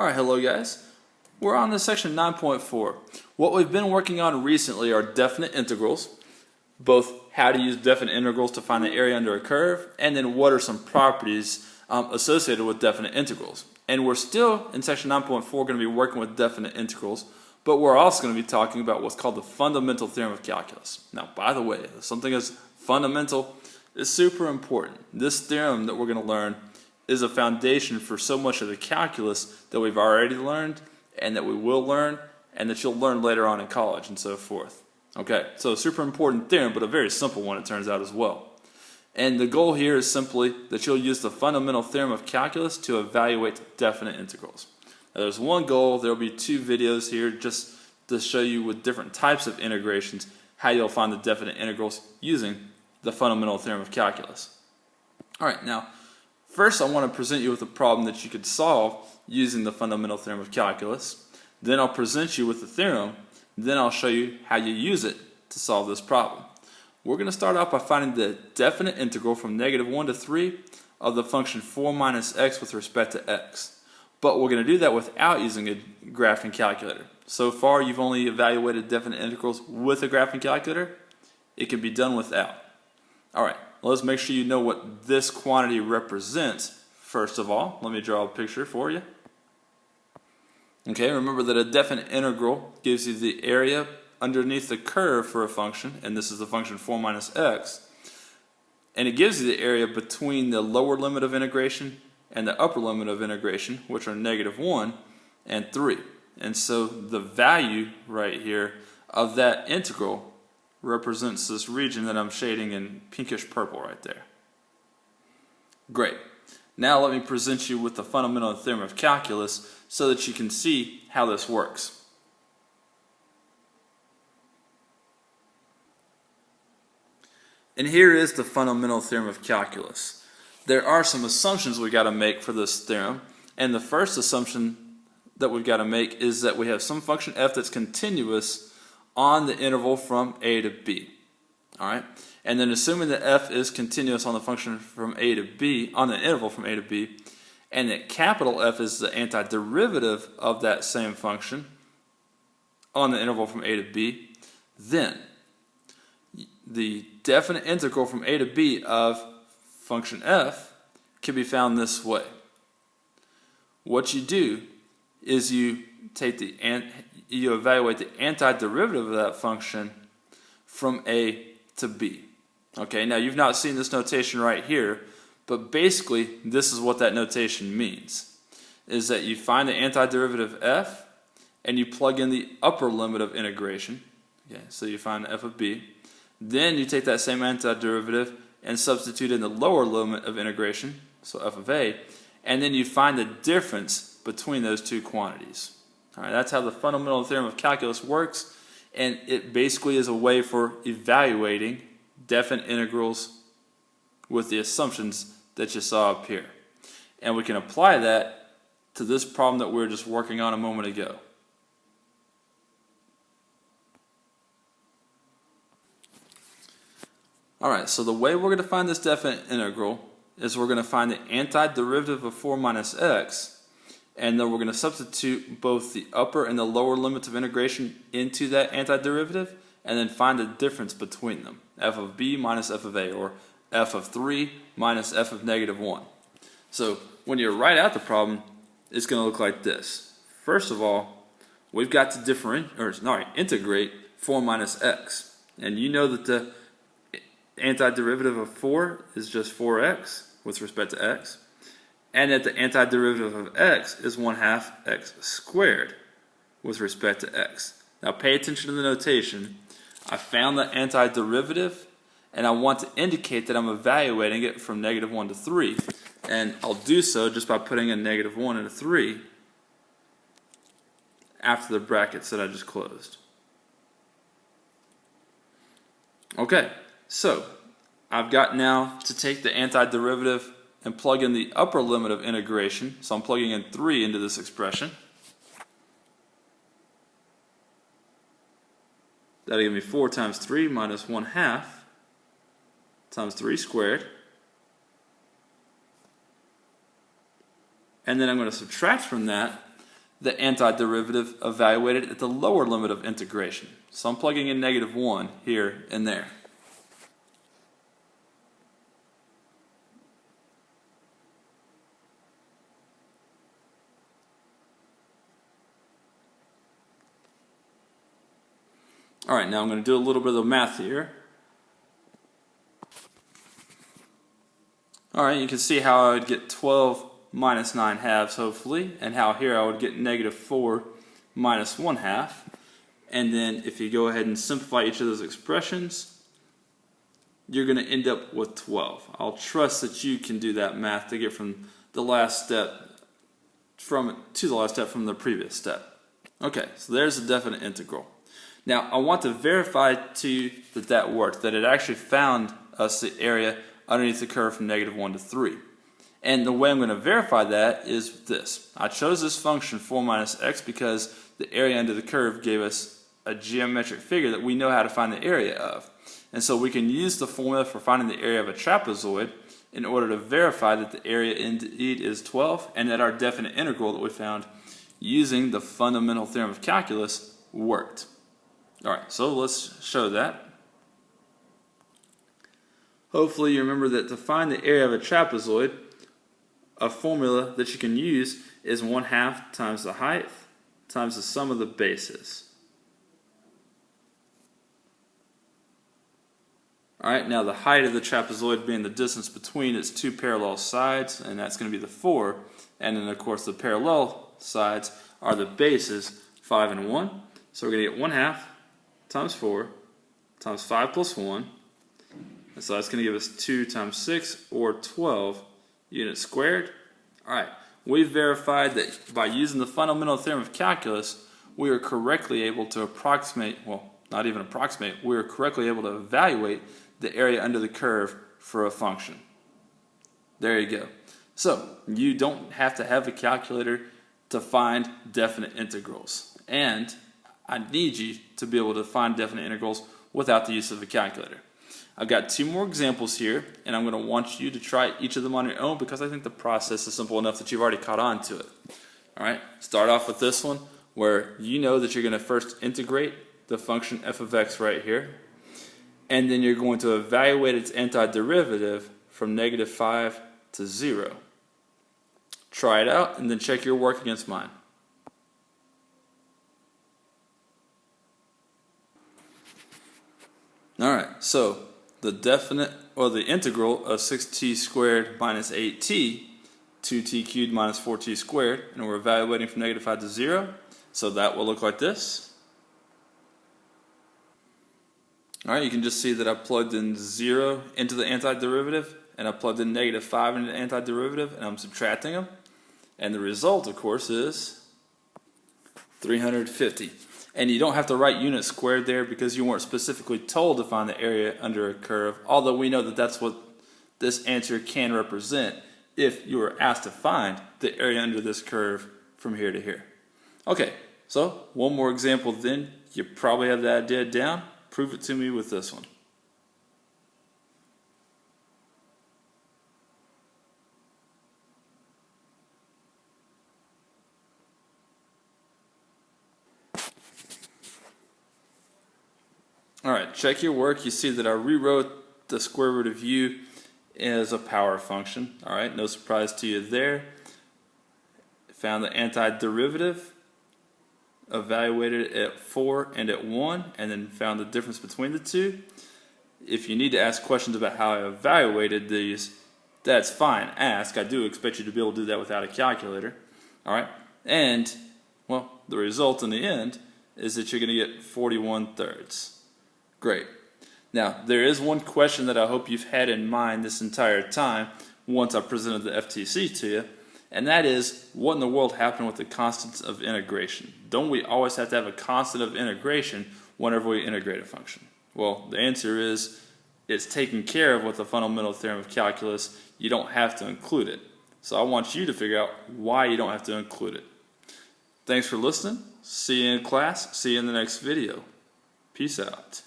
Alright, hello guys. We're on to section 9.4. What we've been working on recently are definite integrals, both how to use definite integrals to find the area under a curve, and then what are some properties associated with definite integrals. And we're still, in section 9.4, going to be working with definite integrals, but we're also going to be talking about what's called the fundamental theorem of calculus. Now, by the way, something as fundamental is super important. This theorem that we're going to learn is a foundation for so much of the calculus that we've already learned and that we will learn and that you'll learn later on in college and so forth. Okay, so a super important theorem, but a very simple one it turns out as well. And the goal here is simply that you'll use the fundamental theorem of calculus to evaluate definite integrals. Now, there's one goal. There will be two videos here just to show you with different types of integrations how you'll find the definite integrals using the fundamental theorem of calculus. Alright, now first I want to present you with a problem that you could solve using the fundamental theorem of calculus. Then I'll present you with the theorem. Then I'll show you how you use it to solve this problem. We're going to start out by finding the definite integral from -1 to 3 of the function 4 minus x with respect to x. But we're going to do that without using a graphing calculator. So far you've only evaluated definite integrals with a graphing calculator. It can be done without. Alright, let's make sure you know what this quantity represents. First of all, let me draw a picture for you. Okay, remember that a definite integral gives you the area underneath the curve for a function, and this is the function 4 minus x. And it gives you the area between the lower limit of integration and the upper limit of integration, which are -1 and 3. And so the value right here of that integral represents this region that I'm shading in pinkish purple right there. Great. Now let me present you with the fundamental theorem of calculus so that you can see how this works. And here is the fundamental theorem of calculus. There are some assumptions we got to make for this theorem, and the first assumption that we've got to make is that we have some function f that's continuous on the interval from a to b. Alright? And then assuming that f is continuous on the function from a to b, on the interval from a to b, and that capital F is the antiderivative of that same function on the interval from a to b, then the definite integral from a to b of function f can be found this way. What you do is you evaluate the antiderivative of that function from a to b. Okay, now you've not seen this notation right here, but basically this is what that notation means, is that you find the antiderivative f and you plug in the upper limit of integration. Okay, so you find f of b. Then you take that same antiderivative and substitute in the lower limit of integration, so f of a, and then you find the difference between those two quantities. Alright, that's how the fundamental theorem of calculus works, and it basically is a way for evaluating definite integrals with the assumptions that you saw up here. And we can apply that to this problem that we were just working on a moment ago. Alright, so the way we're going to find this definite integral is we're going to find the antiderivative of 4 minus x, and then we're going to substitute both the upper and the lower limits of integration into that antiderivative, and then find the difference between them, f of b minus f of a, or f of 3 minus f of -1. So when you write out the problem, it's going to look like this. First of all, we've got to integrate 4 minus x, and you know that the antiderivative of 4 is just 4x with respect to x, and that the antiderivative of x is 1/2 x squared with respect to x. Now pay attention to the notation. I found the antiderivative, and I want to indicate that I'm evaluating it from -1 to 3, and I'll do so just by putting a -1 and a 3 after the brackets that I just closed. Okay, so I've got now to take the antiderivative and plug in the upper limit of integration. So I'm plugging in 3 into this expression. That'll give me 4 times 3 minus 1/2 times 3 squared. And then I'm going to subtract from that the antiderivative evaluated at the lower limit of integration. So I'm plugging in -1 here and there. Alright, now I'm going to do a little bit of math here. Alright, you can see how I would get 12 minus 9/2 hopefully, and how here I would get -4 minus 1/2. And then if you go ahead and simplify each of those expressions, you're going to end up with 12. I'll trust that you can do that math to get from the last step to the last step from the previous step. Okay, so there's a definite integral. Now I want to verify too that worked, that it actually found us the area underneath the curve from -1 to 3. And the way I'm going to verify that is this. I chose this function 4 minus x because the area under the curve gave us a geometric figure that we know how to find the area of. And so we can use the formula for finding the area of a trapezoid in order to verify that the area indeed is 12 and that our definite integral that we found using the fundamental theorem of calculus worked. Alright, so let's show that. Hopefully you remember that to find the area of a trapezoid, a formula that you can use is 1/2 times the height times the sum of the bases. Alright, now the height of the trapezoid being the distance between its two parallel sides, and that's going to be the 4. And then of course the parallel sides are the bases, 5 and 1. So we're going to get 1/2 times 4 times 5 plus 1. And so that's going to give us 2 times 6, or 12 units squared. Alright, we've verified that by using the fundamental theorem of calculus, we are correctly able to approximate, well, not even approximate, we are correctly able to evaluate the area under the curve for a function. There you go. So, you don't have to have a calculator to find definite integrals. And I need you to be able to find definite integrals without the use of a calculator. I've got 2 more examples here, and I'm going to want you to try each of them on your own because I think the process is simple enough that you've already caught on to it. Alright, start off with this one where you know that you're going to first integrate the function f of x right here, and then you're going to evaluate its antiderivative from -5 to 0. Try it out and then check your work against mine. Alright, so the definite, or the integral of 6t squared minus 8t, 2t cubed minus 4t squared, and we're evaluating from -5 to 0, so that will look like this. Alright, you can just see that I plugged in 0 into the antiderivative, and I plugged in -5 into the antiderivative, and I'm subtracting them. And the result, of course, is 350. And you don't have to write units squared there because you weren't specifically told to find the area under a curve, although we know that that's what this answer can represent if you were asked to find the area under this curve from here to here. Okay, so one more example then. You probably have the idea down. Prove it to me with this one. Alright, check your work. You see that I rewrote the square root of u as a power function. Alright, no surprise to you there. Found the antiderivative, evaluated it at 4 and at 1, and then found the difference between the two. If you need to ask questions about how I evaluated these, that's fine. Ask. I do expect you to be able to do that without a calculator. Alright, and, well, the result in the end is that you're going to get 41/3. Great. Now, there is one question that I hope you've had in mind this entire time once I presented the FTC to you, and that is, what in the world happened with the constants of integration? Don't we always have to have a constant of integration whenever we integrate a function? Well, the answer is, it's taken care of with the fundamental theorem of calculus. You don't have to include it. So I want you to figure out why you don't have to include it. Thanks for listening. See you in class. See you in the next video. Peace out.